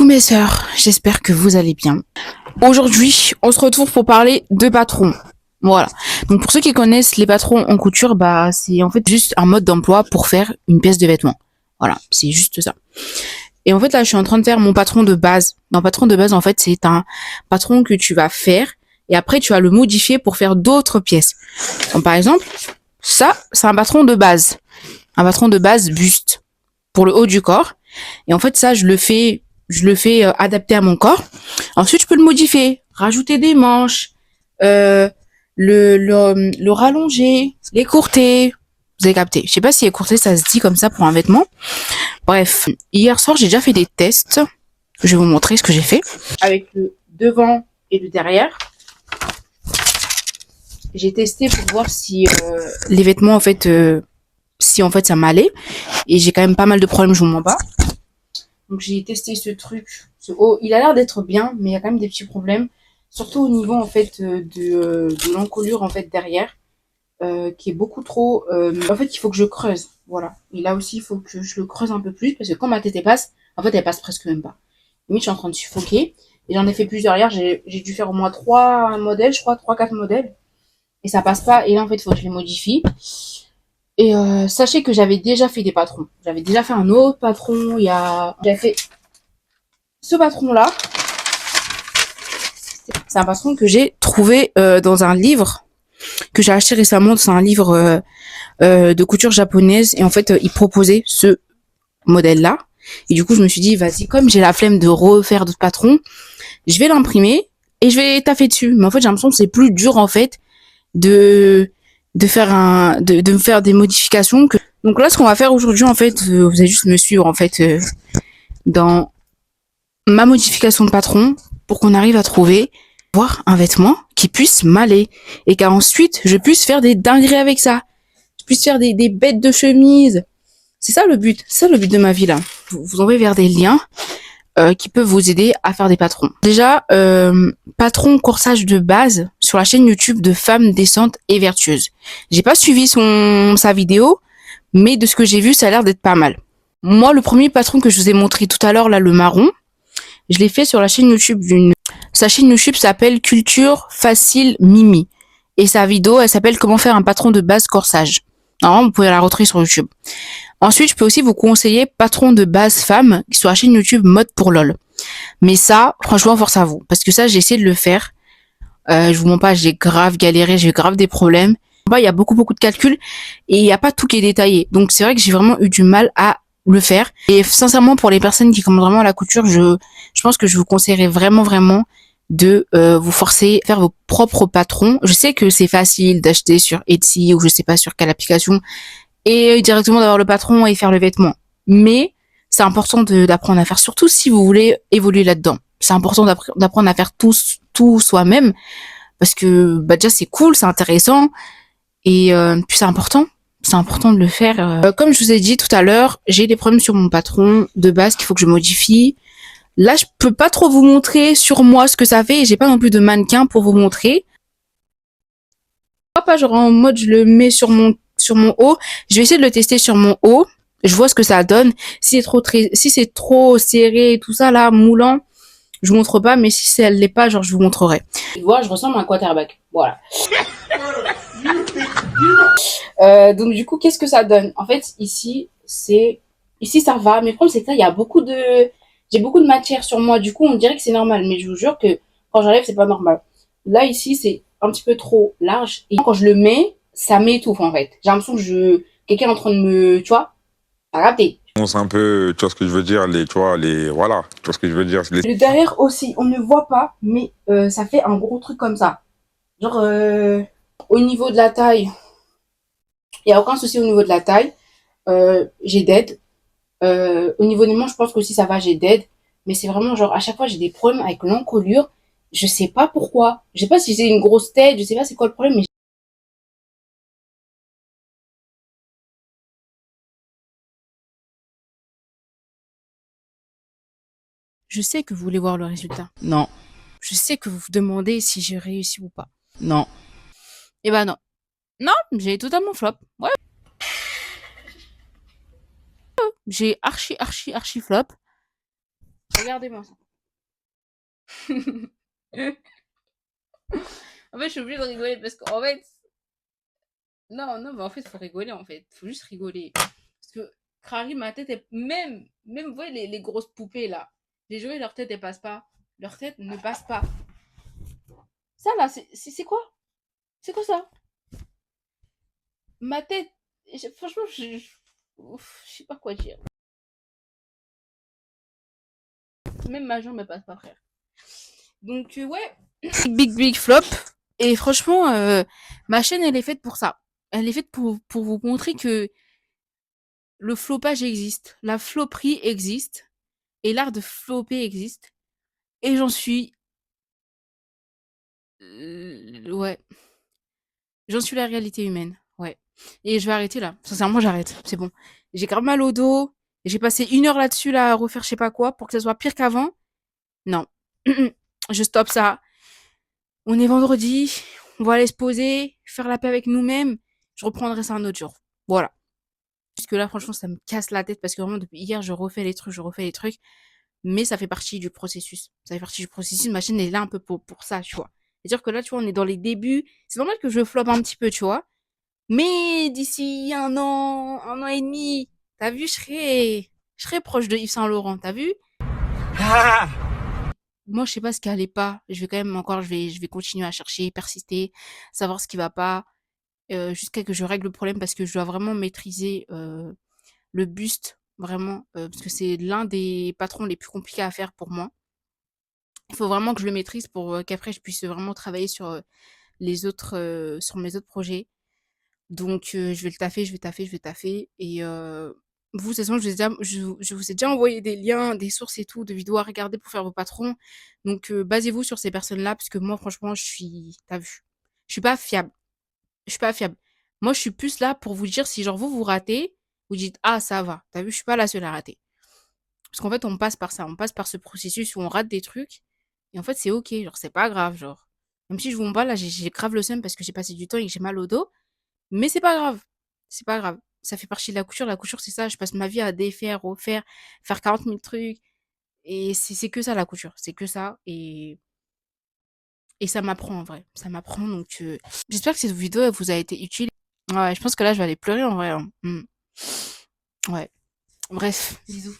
Coucou mes sœurs, j'espère que vous allez bien. Aujourd'hui, on se retrouve pour parler de patrons. Voilà. Donc pour ceux qui connaissent les patrons en couture, bah c'est en fait juste un mode d'emploi pour faire une pièce de vêtement. Voilà, c'est juste ça. Et en fait là, je suis en train de faire mon patron de base. Dans patron de base, en fait, c'est un patron que tu vas faire et après tu vas le modifier pour faire d'autres pièces. Donc par exemple, ça, c'est un patron de base. Un patron de base buste pour le haut du corps. Et en fait, ça, je le fais adapter à mon corps. Ensuite, je peux le modifier, rajouter des manches, euh, le rallonger, l'écourter. Vous avez capté. Je sais pas si écourter, ça se dit comme ça pour un vêtement. Bref, hier soir, j'ai déjà fait des tests. Je vais vous montrer ce que j'ai fait. Avec le devant et le derrière. J'ai testé pour voir si les vêtements, en fait, si en fait ça m'allait. Et j'ai quand même pas mal de problèmes, je vous mens pas. Donc j'ai testé ce truc, ce haut. Il a l'air d'être bien, mais il y a quand même des petits problèmes, surtout au niveau en fait de l'encolure en fait derrière, qui est beaucoup trop. En fait, il faut que je creuse, voilà. Et là aussi, il faut que je le creuse un peu plus parce que quand ma tête passe, en fait, elle passe presque même pas. Limite, je suis en train de suffoquer. Et j'en ai fait plusieurs hier. J'ai dû faire au moins 3 modèles, je crois, 3, 4 modèles, et ça passe pas. Et là, en fait, il faut que je les modifie. Et sachez que j'avais déjà fait des patrons. J'avais déjà fait un autre patron. J'avais fait ce patron-là. C'est un patron que j'ai trouvé dans un livre que j'ai acheté récemment. C'est un livre de couture japonaise. Et en fait, il proposait ce modèle-là. Et du coup, je me suis dit, vas-y, comme j'ai la flemme de refaire d'autres patrons, je vais l'imprimer et je vais taffer dessus. Mais en fait, j'ai l'impression que c'est plus dur, en fait, de de me faire des modifications que. Donc là, ce qu'on va faire aujourd'hui, en fait, vous allez juste me suivre, en fait, dans ma modification de patron pour qu'on arrive à trouver voir un vêtement qui puisse m'aller et qu'ensuite je puisse faire des dingueries avec ça. Je puisse faire des bêtes de chemise. C'est ça le but. C'est ça le but de ma vie là. Vous envoyez vers des liens qui peuvent vous aider à faire des patrons. Déjà, patron corsage de base sur la chaîne YouTube de Femmes Décentes et Vertueuses. J'ai pas suivi sa vidéo, mais de ce que j'ai vu, ça a l'air d'être pas mal. Moi, le premier patron que je vous ai montré tout à l'heure, là, le marron, je l'ai fait sur la chaîne YouTube Sa chaîne YouTube s'appelle Culture Facile Mimi. Et sa vidéo, elle s'appelle Comment faire un patron de base corsage. Normalement, vous pouvez la retrouver sur YouTube. Ensuite, je peux aussi vous conseiller patron de base femme sur la chaîne YouTube Mode pour LOL. Mais ça, franchement, force à vous. Parce que ça, j'ai essayé de le faire. Je vous mens pas, j'ai grave galéré, j'ai grave des problèmes. Il y a beaucoup de calculs et il n'y a pas tout qui est détaillé. Donc c'est vrai que j'ai vraiment eu du mal à le faire. Et sincèrement, pour les personnes qui commencent vraiment à la couture, je pense que je vous conseillerais vraiment de vous forcer à faire vos propres patrons. Je sais que c'est facile d'acheter sur Etsy ou je sais pas sur quelle application et directement d'avoir le patron et faire le vêtement. Mais c'est important d'apprendre à faire, surtout si vous voulez évoluer là-dedans. C'est important d'apprendre à faire tout soi-même parce que bah déjà c'est cool, c'est intéressant et puis c'est important. C'est important de le faire. Comme je vous ai dit tout à l'heure, j'ai des problèmes sur mon patron de base qu'il faut que je modifie. Là, je peux pas trop vous montrer sur moi ce que ça fait et j'ai pas non plus de mannequin pour vous montrer. Pas genre en mode je le mets sur mon haut. Je vais essayer de le tester sur mon haut. Je vois ce que ça donne. Si c'est trop serré et tout ça là, moulant, je vous montre pas, mais si elle l'est pas, genre je vous montrerai. Tu vois, je ressemble à un quarterback. Voilà. Donc du coup, qu'est-ce que ça donne? En fait, ici ça va, mais le problème c'est que là, j'ai beaucoup de matière sur moi. Du coup, on dirait que c'est normal, mais je vous jure que quand j'enlève, c'est pas normal. Là, ici, c'est un petit peu trop large et quand je le mets, ça m'étouffe en fait. J'ai l'impression que quelqu'un est en train de tu vois, pas rater. C'est un peu, tu vois ce que je veux dire, voilà, tu vois ce que je veux dire. Le derrière aussi, on ne voit pas, mais ça fait un gros truc comme ça. Genre, au niveau de la taille, il n'y a aucun souci au niveau de la taille. J'ai d'aide. Au niveau des manches, je pense que aussi ça va, j'ai d'aide. Mais c'est vraiment genre, à chaque fois, j'ai des problèmes avec l'encolure. Je sais pas pourquoi. Je sais pas si c'est une grosse tête, je sais pas c'est quoi le problème, mais je sais que vous voulez voir le résultat. Non. Je sais que vous vous demandez si j'ai réussi ou pas. Non. Eh ben non. Non, j'ai totalement flop. Ouais. J'ai archi flop. Regardez-moi ça. En fait, je suis obligée de rigoler parce qu'en fait, non, non, mais en fait, faut rigoler, en fait. Faut juste rigoler. Parce que, Crary, ma tête, même, vous voyez, les grosses poupées, là. Les jouets, leur tête, elle passe pas. Leur tête ne passe pas. Ça, là, c'est quoi? C'est quoi ça? Ma tête, franchement, ouf, je sais pas quoi dire. Même ma jambe, elle passe pas, frère. Donc, ouais, big flop. Et franchement, ma chaîne, elle est faite pour ça. Elle est faite pour vous montrer que le flopage existe, la floperie existe, et l'art de flopper existe. Et j'en suis, ouais, j'en suis la réalité humaine, ouais. Et je vais arrêter là. Sincèrement, j'arrête. C'est bon. J'ai grave mal au dos. J'ai passé 1 heure là-dessus là à refaire je sais pas quoi pour que ça soit pire qu'avant. Non, je stoppe ça. On est vendredi. On va aller se poser, faire la paix avec nous-mêmes. Je reprendrai ça un autre jour. Voilà. Parce que là, franchement, ça me casse la tête parce que vraiment depuis hier, je refais les trucs, je refais les trucs. Mais ça fait partie du processus. Ça fait partie du processus. Ma chaîne est là un peu pour ça, tu vois. C'est-à-dire que là, tu vois, on est dans les débuts. C'est normal que je floppe un petit peu, tu vois. Mais d'ici 1 an et demi, t'as vu, je serai proche de Yves Saint Laurent, t'as vu? Moi, je sais pas ce qui allait pas. Je vais quand même encore, je vais continuer à chercher, persister, savoir ce qui va pas, jusqu'à que je règle le problème parce que je dois vraiment maîtriser, le buste, vraiment, parce que c'est l'un des patrons les plus compliqués à faire pour moi. Il faut vraiment que je le maîtrise pour qu'après je puisse vraiment travailler sur sur mes autres projets. Donc, je vais le taffer, je vais taffer, je vais taffer. Et vous, de toute façon, je vous ai déjà envoyé des liens, des sources et tout, de vidéos à regarder pour faire vos patrons. Donc, basez-vous sur ces personnes-là, parce que moi, franchement, t'as vu, je suis pas fiable. Je suis pas fiable. Moi, je suis plus là pour vous dire si, genre, vous ratez, vous dites, ah, ça va. T'as vu, je suis pas la seule à rater. Parce qu'en fait, on passe par ça. On passe par ce processus où on rate des trucs. Et en fait, c'est ok. Genre, c'est pas grave. Genre, même si je vous bats, là, j'ai grave le seum parce que j'ai passé du temps et que j'ai mal au dos. Mais c'est pas grave. C'est pas grave. Ça fait partie de la couture. La couture, c'est ça. Je passe ma vie à défaire, refaire, faire 40 000 trucs. Et c'est que ça, la couture. C'est que ça. Et ça m'apprend, en vrai. Ça m'apprend. Donc, j'espère que cette vidéo, elle vous a été utile. Ouais, je pense que là, je vais aller pleurer, en vrai, hein. Ouais. Bref. Bisous.